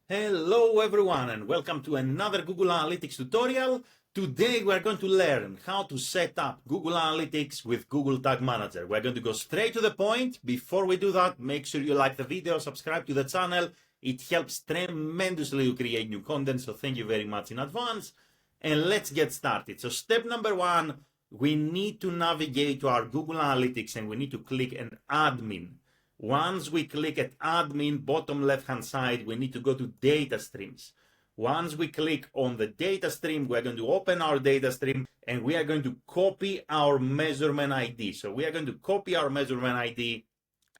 Hello everyone and welcome to another Google Analytics tutorial. Today we are going to learn how to set up Google Analytics with Google Tag Manager. We're going to go straight to the point. Before we do that, make sure you like the video, subscribe to the channel. It helps tremendously to create new content, so thank you very much in advance. And let's get started. So step number one, we need to navigate to our Google Analytics and we need to click an admin. Once we click at admin, bottom left-hand side, we need to go to data streams. Once we click on the data stream, we're going to open our data stream and we are going to copy our measurement ID. So we are going to copy our measurement ID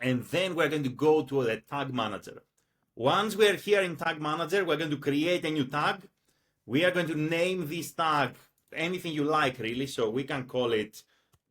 and then we're going to go to the tag manager. Once we're here in tag manager, we're going to create a new tag. We are going to name this tag anything you like, really. So we can call it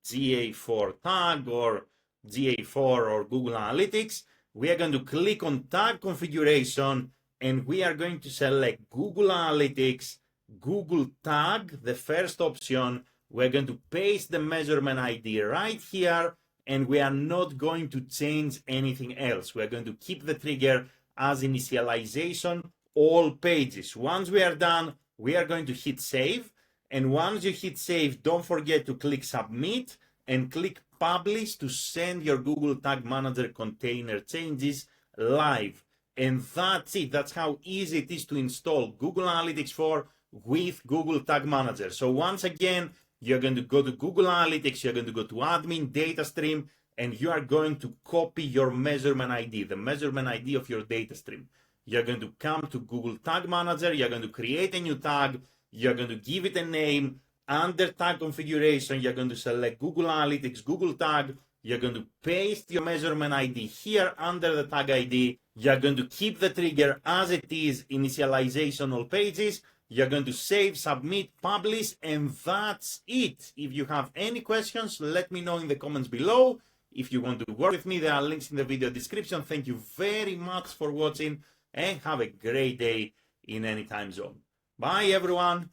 GA4 tag or GA4 or Google Analytics. We are going to click on tag configuration and we are going to select Google Analytics, Google tag, the first option. We're going to paste the measurement ID right here and we are not going to change anything else. We're going to keep the trigger as initialization, all pages. Once we are done, we are going to hit save. And once you hit save, don't forget to click submit and click publish to send your Google Tag Manager container changes live. And that's it. That's how easy it is to install Google Analytics 4 with Google Tag Manager. So once again, you're going to go to Google Analytics, you're going to go to admin, data stream, and you are going to copy your measurement ID, the measurement ID of your data stream. You're going to come to Google Tag Manager, you're going to create a new tag, you're going to give it a name. Under tag configuration, you're going to select Google Analytics, Google Tag. You're going to paste your measurement ID here under the tag ID. You're going to keep the trigger as it is, initialization all pages. You're going to save, submit, publish, and that's it. If you have any questions, let me know in the comments below. If you want to work with me, there are links in the video description. Thank you very much for watching and have a great day in any time zone. Bye, everyone.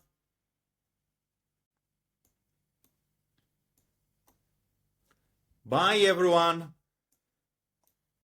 Bye, everyone.